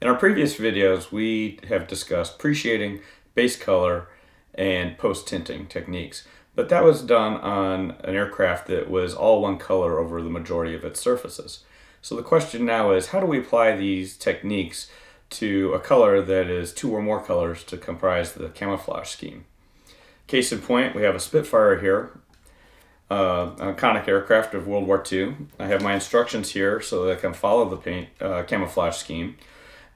In our previous videos, we have discussed pre-shading, base color, and post-tinting techniques. But that was done on an aircraft that was all one color over the majority of its surfaces. So the question now is, how do we apply these techniques to a color that is two or more colors to comprise the camouflage scheme? Case in point, we have a Spitfire here, an iconic aircraft of World War II. I have my instructions here so that I can follow the paint camouflage scheme.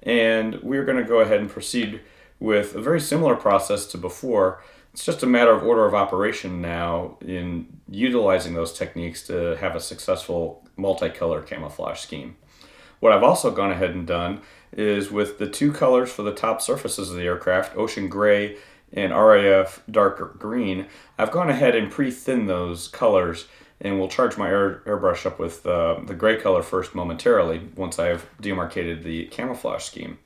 And we're going to go ahead and proceed with a very similar process to before. It's just a matter of order of operation now in utilizing those techniques to have a successful multicolor camouflage scheme. What I've also gone ahead and done is with the two colors for the top surfaces of the aircraft, ocean gray and RAF dark green, I've gone ahead and pre-thinned those colors, and we'll charge my airbrush up with the gray color first momentarily once I've demarcated the camouflage scheme.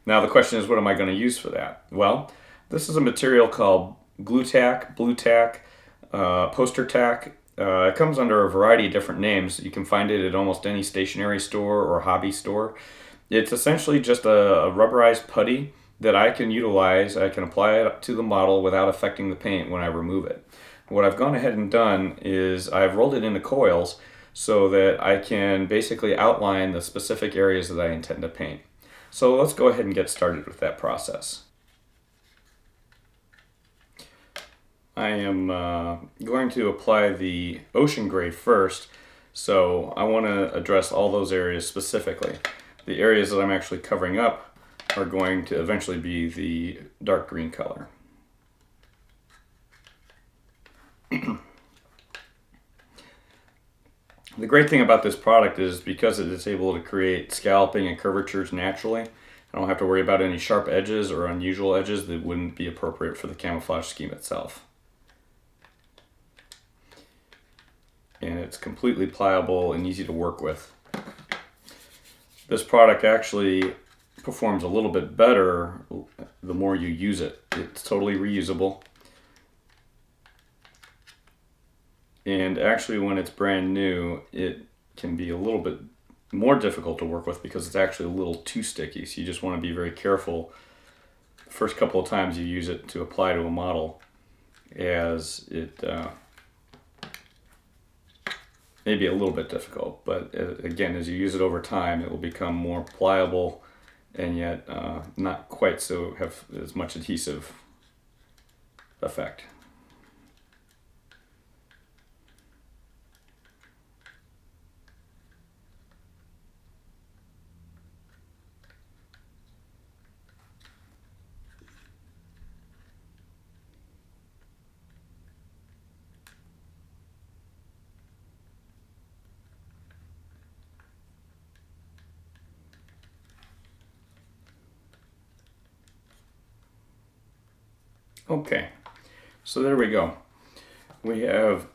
Now the question is, what am I going to use for that? Well, this is a material called glue tack, blue tack, poster tack. It comes under a variety of different names. You can find it at almost any stationery store or hobby store. It's essentially just a rubberized putty that I can utilize. I can apply it to the model without affecting the paint when I remove it. What I've gone ahead and done is I've rolled it into coils so that I can basically outline the specific areas that I intend to paint. So let's go ahead and get started with that process. I am going to apply the ocean gray first, so I want to address all those areas specifically. The areas that I'm actually covering up are going to eventually be the dark green color. The great thing about this product is because it is able to create scalloping and curvatures naturally, I don't have to worry about any sharp edges or unusual edges that wouldn't be appropriate for the camouflage scheme itself. And it's completely pliable and easy to work with. This product actually performs a little bit better the more you use it. It's totally reusable. And actually, when it's brand new, it can be a little bit more difficult to work with because it's actually a little too sticky. So you just want to be very careful the first couple of times you use it to apply to a model, as it may be a little bit difficult. But again, as you use it over time, it will become more pliable and yet not quite so have as much adhesive effect. Okay, so there we go. We have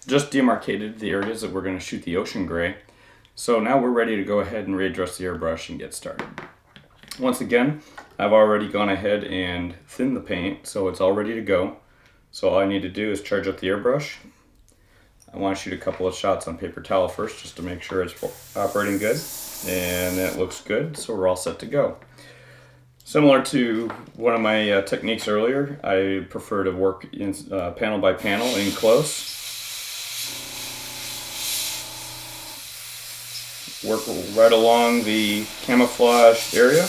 just demarcated the areas that we're going to shoot the ocean gray. So now we're ready to go ahead and readjust the airbrush and get started. Once again, I've already gone ahead and thinned the paint, so it's all ready to go. So all I need to do is charge up the airbrush. I want to shoot a couple of shots on paper towel first just to make sure it's operating good. And it looks good, so we're all set to go. Similar to one of my techniques earlier, I prefer to work in, panel by panel in close. Work right along the camouflage area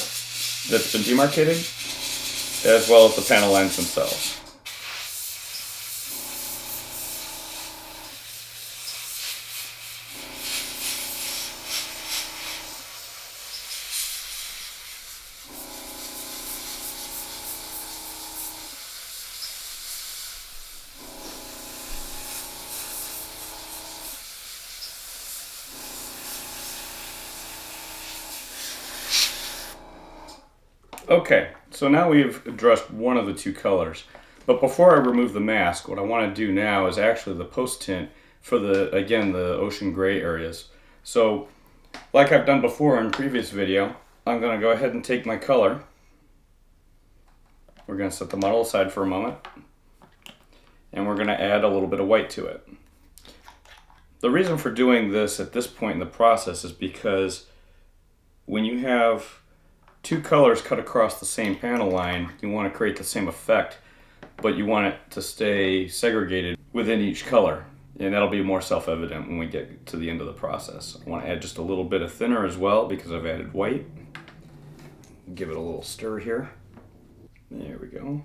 that's been demarcated, as well as the panel lines themselves. Okay, so now we've addressed one of the two colors, but before I remove the mask, what I want to do now is actually the post tint for the ocean gray areas. So like I've done before in previous video, I'm going to go ahead and take my color. We're going to set the model aside for a moment, and we're going to add a little bit of white to it. The reason for doing this at this point in the process is because when you have two colors cut across the same panel line, you want to create the same effect, but you want it to stay segregated within each color. And that'll be more self-evident when we get to the end of the process. I want to add just a little bit of thinner as well because I've added white. Give it a little stir here. There we go.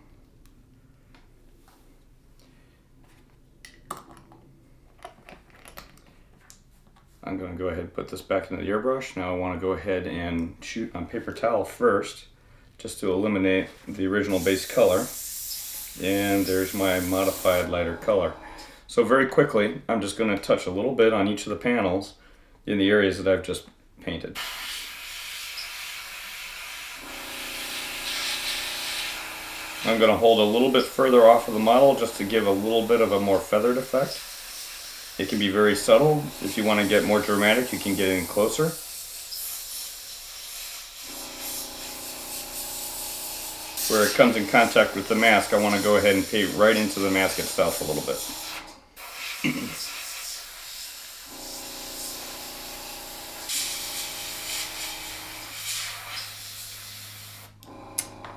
I'm going to go ahead and put this back into the airbrush. Now I want to go ahead and shoot on paper towel first, just to eliminate the original base color. And there's my modified lighter color. So very quickly, I'm just going to touch a little bit on each of the panels in the areas that I've just painted. I'm going to hold a little bit further off of the model just to give a little bit of a more feathered effect. It can be very subtle. If you want to get more dramatic, you can get in closer. Where it comes in contact with the mask, I want to go ahead and paint right into the mask itself a little bit.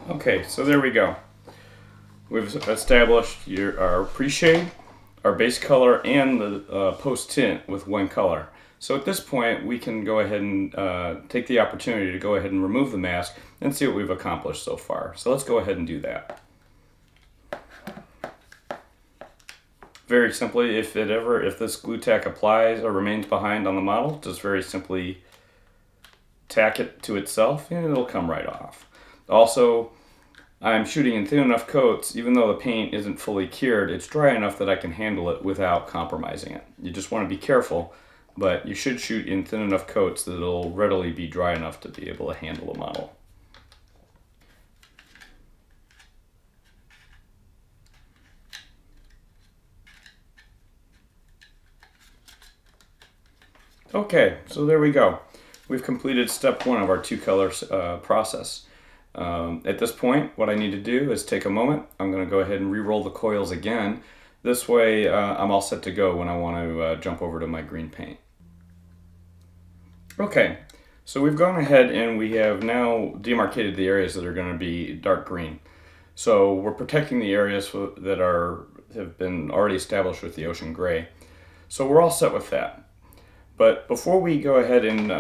Okay, so there we go. We've established our pre-shade, our base color, and the post-tint with one color. So at this point, we can go ahead and take the opportunity to go ahead and remove the mask and see what we've accomplished so far. So let's go ahead and do that. Very simply, if this glue tack applies or remains behind on the model, just very simply tack it to itself and it'll come right off. Also, I'm shooting in thin enough coats, even though the paint isn't fully cured, it's dry enough that I can handle it without compromising it. You just want to be careful, but you should shoot in thin enough coats that it'll readily be dry enough to be able to handle the model. Okay, so there we go. We've completed step one of our two colors process. At this point, what I need to do is take a moment. I'm going to go ahead and re-roll the coils again. This way I'm all set to go when I want to jump over to my green paint. Okay, so we've gone ahead and we have now demarcated the areas that are going to be dark green. So we're protecting the areas that have been already established with the ocean gray. So we're all set with that. But before we go ahead and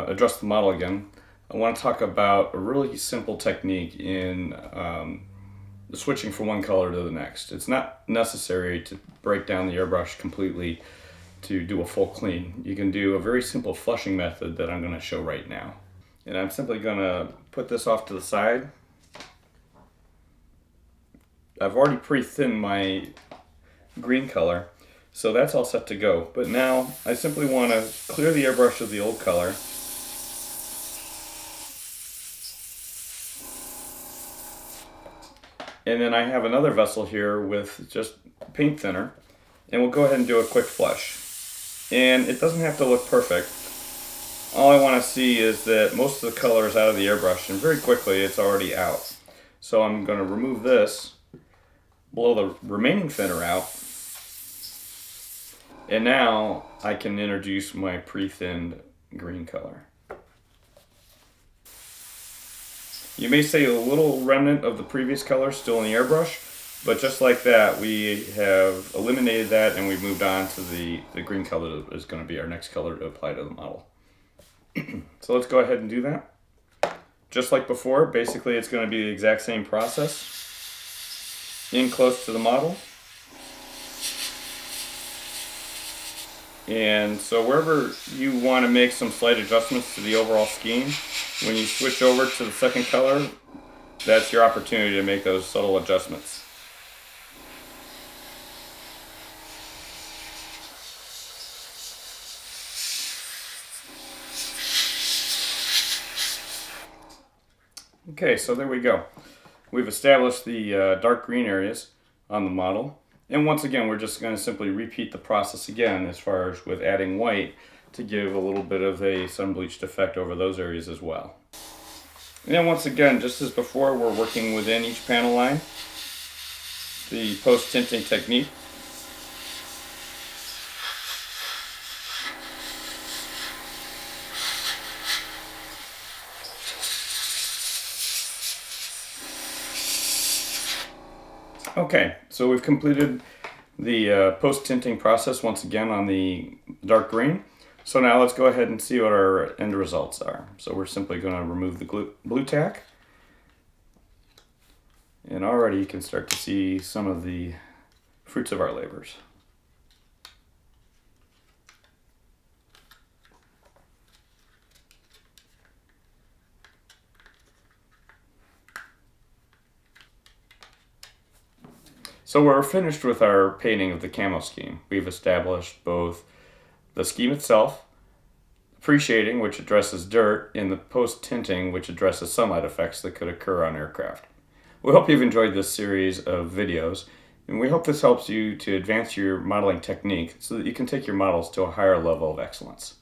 adjust the model again, I want to talk about a really simple technique in switching from one color to the next. It's not necessary to break down the airbrush completely to do a full clean. You can do a very simple flushing method that I'm going to show right now. And I'm simply going to put this off to the side. I've already pre-thinned my green color, so that's all set to go. But now I simply want to clear the airbrush of the old color. And then I have another vessel here with just paint thinner, and we'll go ahead and do a quick flush. And it doesn't have to look perfect. All I want to see is that most of the color is out of the airbrush, and very quickly it's already out. So I'm going to remove this, blow the remaining thinner out, and now I can introduce my pre-thinned green color. You may see a little remnant of the previous color still in the airbrush, but just like that, we have eliminated that and we've moved on to the green color that is going to be our next color to apply to the model. So let's go ahead and do that. Just like before, basically it's going to be the exact same process. In close to the model. And so wherever you want to make some slight adjustments to the overall scheme, when you switch over to the second color, that's your opportunity to make those subtle adjustments. Okay, so there we go. We've established the dark green areas on the model. And once again, we're just going to simply repeat the process again as far as with adding white to give a little bit of a sun-bleached effect over those areas as well. And then once again, just as before, we're working within each panel line, the post-tinting technique. Okay, so we've completed the post-tinting process once again on the dark green. So now let's go ahead and see what our end results are. So we're simply going to remove the blue tack. And already you can start to see some of the fruits of our labors. So we're finished with our painting of the camo scheme. We've established both the scheme itself, pre-shading, which addresses dirt, and the post-tinting, which addresses sunlight effects that could occur on aircraft. We hope you've enjoyed this series of videos, and we hope this helps you to advance your modeling technique so that you can take your models to a higher level of excellence.